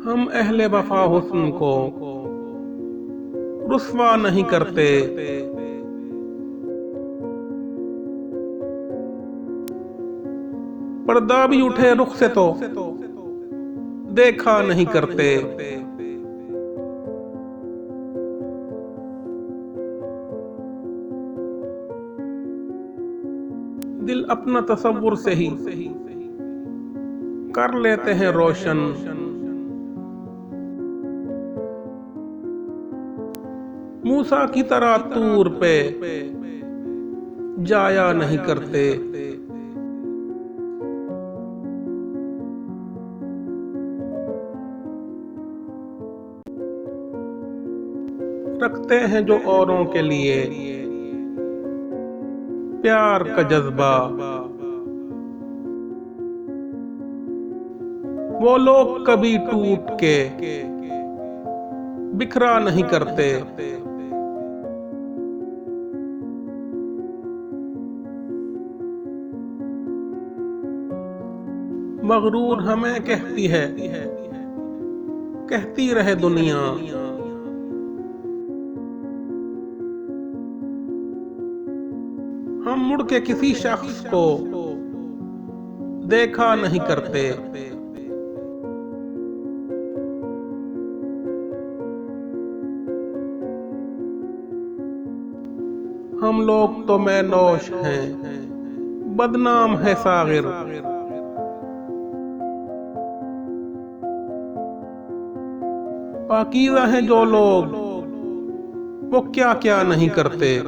हम अहले वफा हुस्न को रुस्वा नहीं करते। पर्दा भी उठे रुख से तो देखा नहीं करते। दिल अपना तसव्वुर से ही कर लेते हैं रोशन। मूसा की तरह तूर पे जाया नहीं करते। रखते हैं जो औरों के लिए प्यार का जज्बा, वो लोग कभी टूट के बिखरा नहीं करते। मगरूर हमें कहती है, कहती रहे दुनिया, हम मुड़ के किसी शख्स को देखा नहीं करते। हम लोग तो मैनोश हैं, बदनाम है सागिर। पाकीज़ा हैं जो लोग, वो क्या क्या नहीं करते।